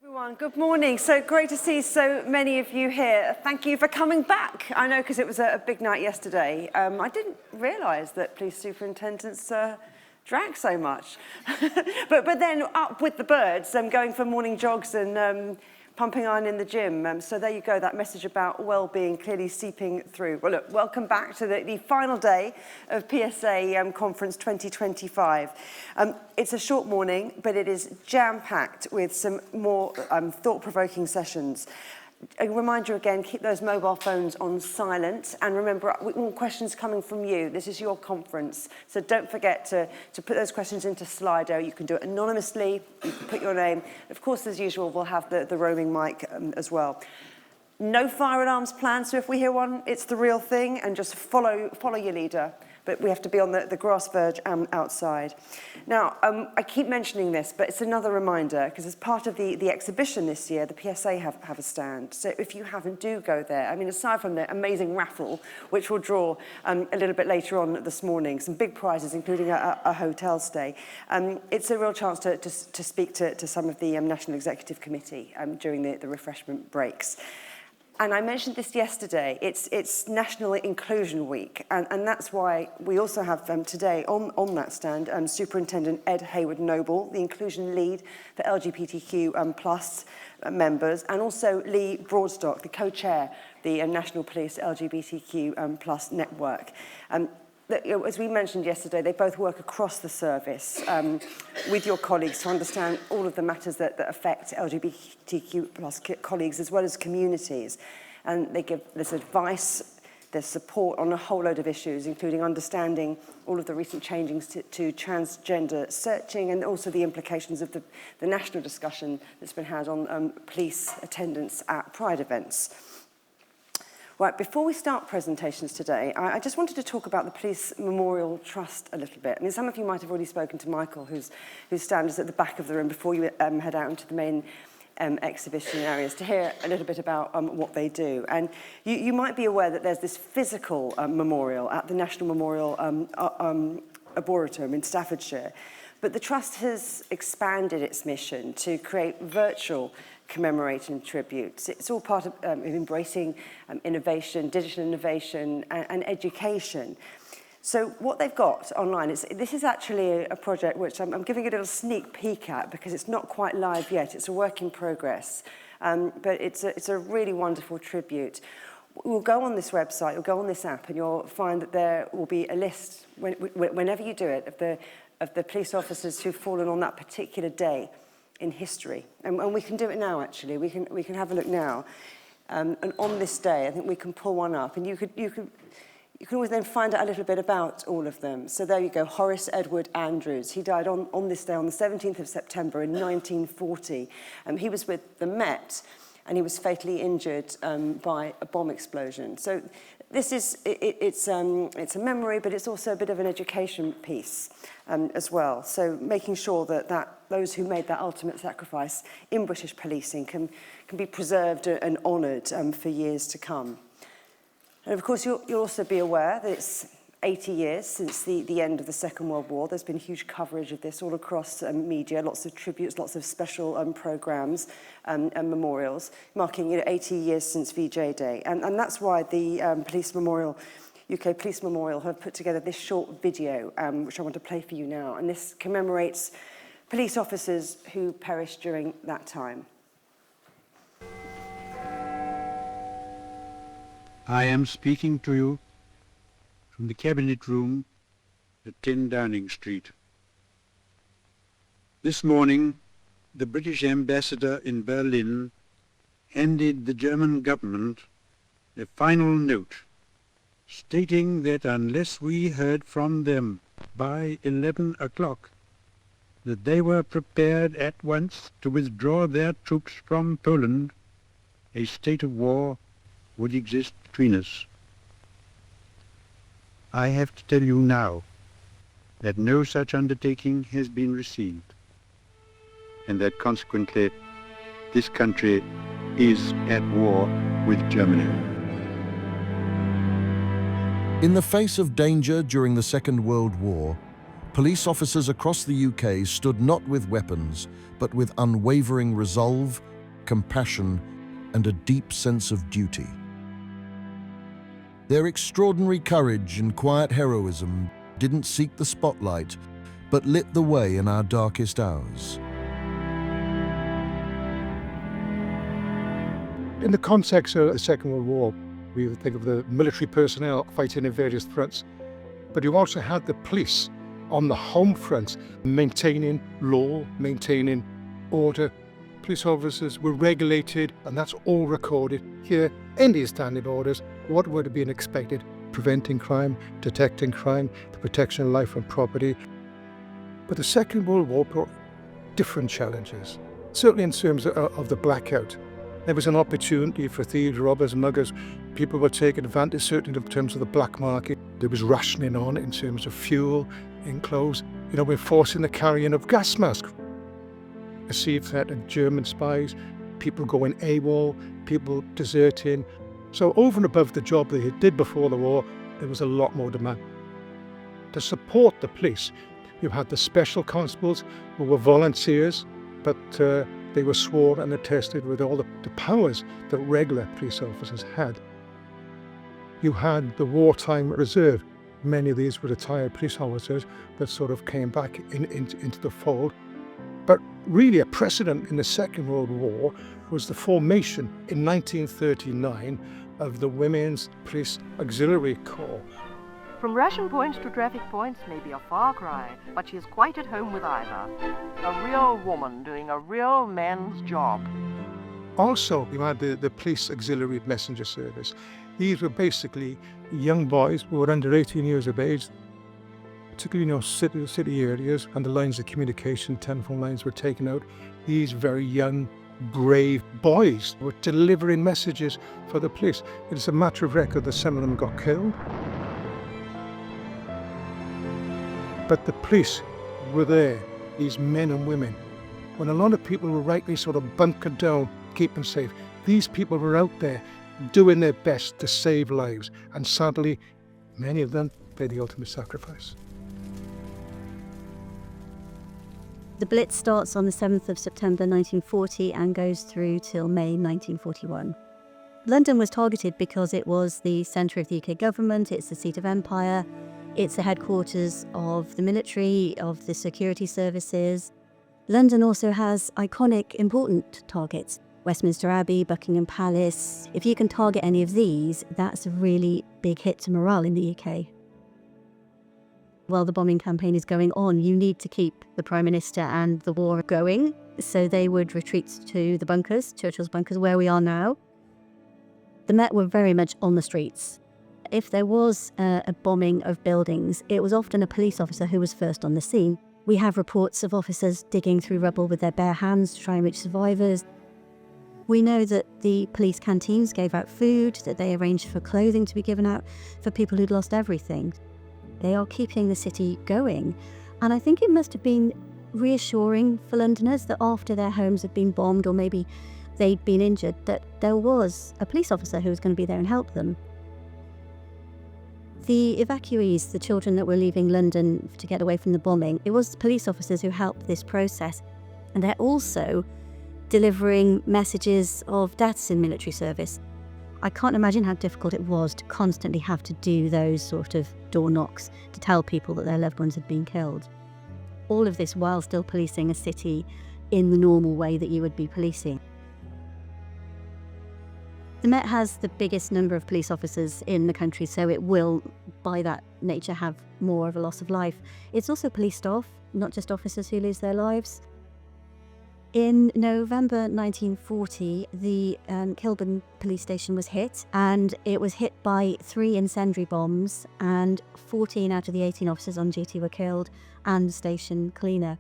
Everyone, good morning. So great to see so many of you here. Thank you for coming back. I know because it was a big night yesterday. I didn't realise that police superintendents drank so much. but then up with the birds, going for morning jogs and pumping iron in the gym. So there you go, that message about well-being clearly seeping through. Well, look, welcome back to the final day of PSA Conference 2025. It's a short morning, but it is jam-packed with some more thought-provoking sessions. I remind you again, keep those mobile phones on silent, and remember, we want questions coming from you. This is your conference, so don't forget to put those questions into Slido. You can do it anonymously, you can put your name. Of course, as usual, we'll have the roaming mic as well. No fire alarms planned, so if we hear one, it's the real thing, and just follow your leader. But we have to be on the grass verge outside. Now, I keep mentioning this, but it's another reminder, because as part of the exhibition this year, the PSA have a stand. So if you haven't, do go there. I mean, aside from the amazing raffle, which we'll draw a little bit later on this morning, some big prizes, including a hotel stay, it's a real chance to speak to some of the National Executive Committee during the refreshment breaks. And I mentioned this yesterday, it's National Inclusion Week, and that's why we also have today on that stand Superintendent Ed Hayward-Noble, the inclusion lead for LGBTQ plus members, and also Lee Broadstock, the co-chair of the National Police LGBTQ plus network. As we mentioned yesterday, they both work across the service with your colleagues to understand all of the matters that affect LGBTQ plus colleagues as well as communities. And they give this advice, there's support on a whole load of issues, including understanding all of the recent changes to transgender searching and also the implications of the national discussion that's been had on police attendance at Pride events. Right, before we start presentations today, I just wanted to talk about the Police Memorial Trust a little bit. I mean, some of you might have already spoken to Michael, whose stand is at the back of the room before you head out into the main exhibition areas to hear a little bit about what they do. And you might be aware that there's this physical memorial at the National Memorial Arboretum in Staffordshire. But the Trust has expanded its mission to create virtual commemorating tributes. It's all part of embracing innovation, digital innovation, and education. So what they've got online, this is actually a project which I'm giving a little sneak peek at because it's not quite live yet. It's a work in progress, but it's a really wonderful tribute. We'll go on this website, you'll go on this app, and you'll find that there will be a list, whenever you do it, of the police officers who've fallen on that particular day in history. And we can do it now, actually. We can have a look now. And on this day, I think we can pull one up. And you can always then find out a little bit about all of them. So there you go, Horace Edward Andrews. He died on this day, on the 17th of September in 1940. He was with the Met, and he was fatally injured by a bomb explosion. So this is, it's a memory, but it's also a bit of an education piece as well. So making sure that those who made that ultimate sacrifice in British policing can be preserved and honoured for years to come. And of course, you'll also be aware that it's 80 years since the end of the Second World War. There's been huge coverage of this all across media, lots of tributes, lots of special programmes and memorials, marking 80 years since VJ Day. And that's why the UK Police Memorial have put together this short video, which I want to play for you now. And this commemorates police officers who perished during that time. I am speaking to you from the Cabinet Room at 10 Downing Street. This morning, the British ambassador in Berlin handed the German government a final note stating that unless we heard from them by 11 o'clock, that they were prepared at once to withdraw their troops from Poland, a state of war would exist between us. I have to tell you now that no such undertaking has been received, and that consequently this country is at war with Germany. In the face of danger during the Second World War, police officers across the UK stood not with weapons, but with unwavering resolve, compassion, and a deep sense of duty. Their extraordinary courage and quiet heroism didn't seek the spotlight, but lit the way in our darkest hours. In the context of the Second World War, we would think of the military personnel fighting in various fronts, but you also had the police on the home front, maintaining law, maintaining order. Police officers were regulated, and that's all recorded here in these standing orders. What would have been expected: preventing crime, detecting crime, the protection of life and property. But the Second World War brought different challenges, certainly in terms of the blackout. There was an opportunity for thieves, robbers, muggers. People were taking advantage, certainly in terms of the black market. There was rationing on in terms of fuel, in clothes. We're forcing the carrying of gas masks. Perceived threat of German spies, people going AWOL, people deserting. So over and above the job they did before the war, there was a lot more demand. To support the police, you had the special constables who were volunteers, but they were sworn and attested with all the powers that regular police officers had. You had the wartime reserve. Many of these were retired police officers that sort of came back into the fold. But really a precedent in the Second World War was the formation in 1939 of the Women's Police Auxiliary Corps. From ration points to traffic points may be a far cry, but she's quite at home with either. A real woman doing a real man's job. Also, you had the Police Auxiliary Messenger Service. These were basically young boys who were under 18 years of age, particularly city areas, and the lines of communication, telephone lines were taken out. These very young, brave boys were delivering messages for the police. It's a matter of record that some of them got killed. But the police were there, these men and women. When a lot of people were rightly sort of bunkered down, keep them safe, these people were out there doing their best to save lives. And sadly, many of them paid the ultimate sacrifice. The Blitz starts on the 7th of September 1940 and goes through till May 1941. London was targeted because it was the centre of the UK government, it's the seat of empire, it's the headquarters of the military, of the security services. London also has iconic, important targets. Westminster Abbey, Buckingham Palace. If you can target any of these, that's a really big hit to morale in the UK. While the bombing campaign is going on, you need to keep the Prime Minister and the war going. So they would retreat to the bunkers, Churchill's bunkers, where we are now. The Met were very much on the streets. If there was a bombing of buildings, it was often a police officer who was first on the scene. We have reports of officers digging through rubble with their bare hands to try and reach survivors. We know that the police canteens gave out food, that they arranged for clothing to be given out for people who'd lost everything. They are keeping the city going. And I think it must have been reassuring for Londoners that after their homes had been bombed or maybe they'd been injured, that there was a police officer who was going to be there and help them. The evacuees, the children that were leaving London to get away from the bombing, it was police officers who helped this process. And they're also delivering messages of deaths in military service. I can't imagine how difficult it was to constantly have to do those sort of door knocks to tell people that their loved ones had been killed. All of this while still policing a city in the normal way that you would be policing. The Met has the biggest number of police officers in the country, so it will, by that nature, have more of a loss of life. It's also police staff, not just officers who lose their lives. In November 1940, the Kilburn police station was hit, and it was hit by 3 incendiary bombs, and 14 out of the 18 officers on duty were killed, and the station cleaner.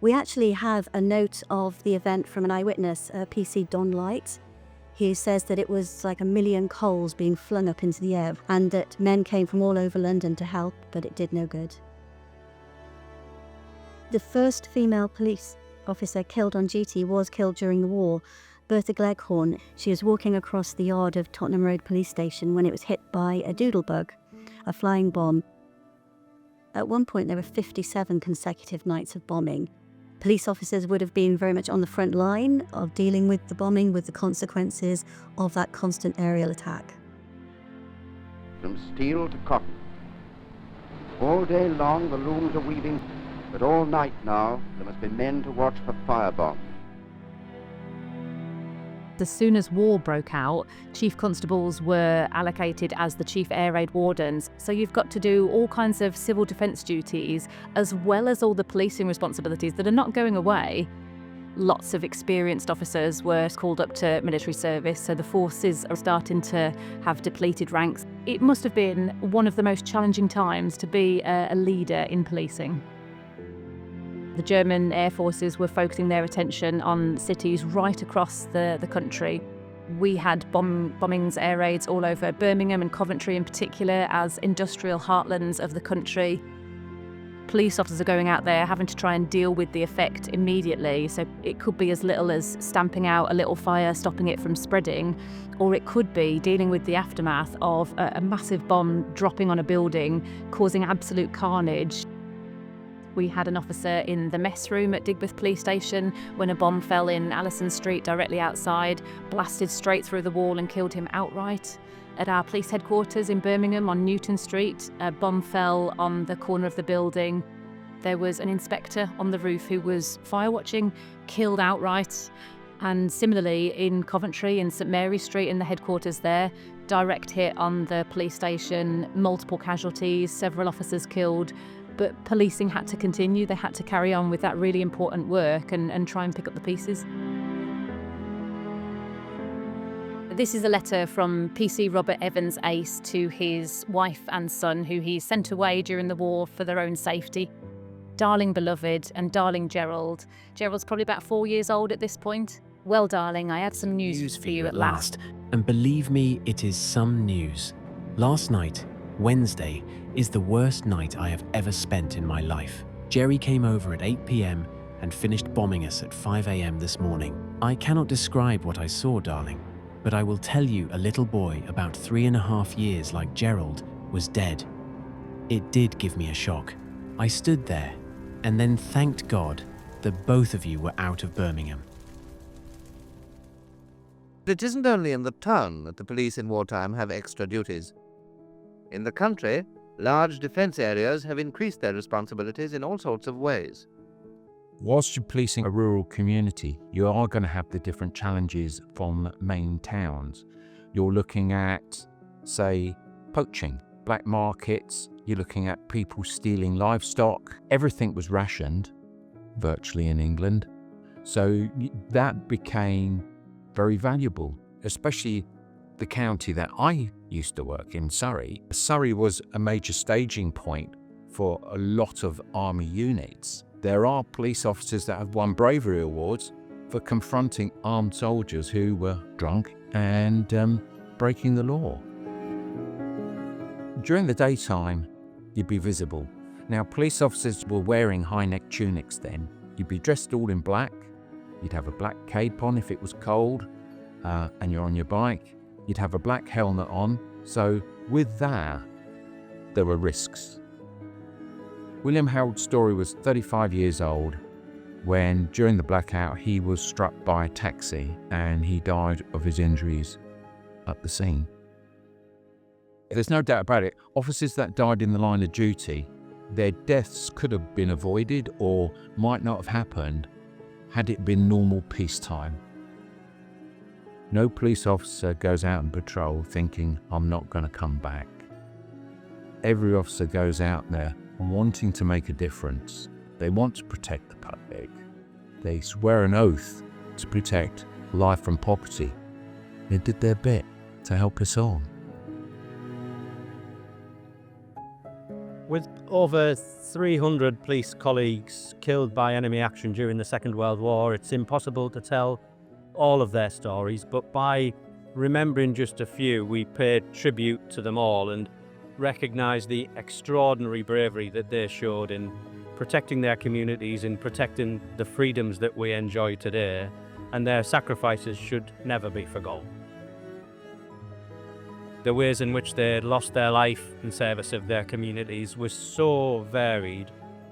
We actually have a note of the event from an eyewitness, PC Don Light, who says that it was like a million coals being flung up into the air, and that men came from all over London to help, but it did no good. The first female police officer killed on duty was killed during the war, Bertha Gleghorn. She was walking across the yard of Tottenham Road Police Station when it was hit by a doodlebug, a flying bomb. At one point, there were 57 consecutive nights of bombing. Police officers would have been very much on the front line of dealing with the bombing, with the consequences of that constant aerial attack. From steel to cotton. All day long the looms are weaving, but all night now there must be men to watch for firebombs. As soon as war broke out, chief constables were allocated as the chief air raid wardens. So you've got to do all kinds of civil defence duties, as well as all the policing responsibilities that are not going away. Lots of experienced officers were called up to military service, so the forces are starting to have depleted ranks. It must have been one of the most challenging times to be a leader in policing. The German air forces were focusing their attention on cities right across the country. We had bombings, air raids all over Birmingham and Coventry in particular as industrial heartlands of the country. Police officers are going out there having to try and deal with the effect immediately. So it could be as little as stamping out a little fire, stopping it from spreading, or it could be dealing with the aftermath of a massive bomb dropping on a building, causing absolute carnage. We had an officer in the mess room at Digbeth Police Station when a bomb fell in Allison Street directly outside, blasted straight through the wall and killed him outright. At our police headquarters in Birmingham on Newton Street, a bomb fell on the corner of the building. There was an inspector on the roof who was fire watching, killed outright. And similarly in Coventry, in St Mary's Street in the headquarters there, direct hit on the police station, multiple casualties, several officers killed. But policing had to continue. They had to carry on with that really important work and try and pick up the pieces. This is a letter from PC Robert Evans Ace to his wife and son, who he sent away during the war for their own safety. Darling beloved and darling Gerald. Gerald's probably about 4 years old at this point. Well, darling, I had some news for you at last. And believe me, it is some news. Last night, Wednesday, is the worst night I have ever spent in my life. Jerry came over at 8 p.m. and finished bombing us at 5 a.m. this morning. I cannot describe what I saw, darling, but I will tell you a little boy about 3.5 years like Gerald was dead. It did give me a shock. I stood there and then thanked God that both of you were out of Birmingham. It isn't only in the town that the police in wartime have extra duties. In the country, large defence areas have increased their responsibilities in all sorts of ways. Whilst you're policing a rural community, you are going to have the different challenges from main towns. You're looking at, say, poaching, black markets. You're looking at people stealing livestock. Everything was rationed, virtually in England. So that became very valuable, especially the county that I used to work in, Surrey. Surrey was a major staging point for a lot of army units. There are police officers that have won bravery awards for confronting armed soldiers who were drunk and breaking the law. During the daytime, you'd be visible. Now, police officers were wearing high-neck tunics then. You'd be dressed all in black. You'd have a black cape on if it was cold and you're on your bike. You'd have a black helmet on. So with that, there were risks. William Harold Story was 35 years old when, during the blackout, he was struck by a taxi and he died of his injuries at the scene. There's no doubt about it, officers that died in the line of duty, their deaths could have been avoided or might not have happened had it been normal peacetime. No police officer goes out on patrol thinking, I'm not going to come back. Every officer goes out there wanting to make a difference. They want to protect the public. They swear an oath to protect life and property. They did their bit to help us all. With over 300 police colleagues killed by enemy action during the Second World War, it's impossible to tell all of their stories, but by remembering just a few, we paid tribute to them all and recognise the extraordinary bravery that they showed in protecting their communities and protecting the freedoms that we enjoy today, and their sacrifices should never be forgotten. The ways in which they lost their life in service of their communities was so varied.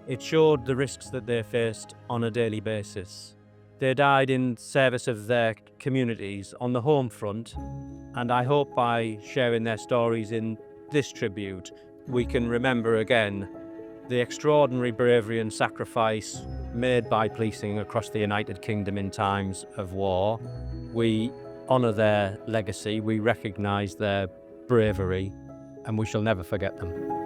It showed the risks that they faced on a daily basis. They died in service of their communities on the home front, and I hope by sharing their stories in this tribute, we can remember again the extraordinary bravery and sacrifice made by policing across the United Kingdom in times of war. We honour their legacy, we recognise their bravery, and we shall never forget them.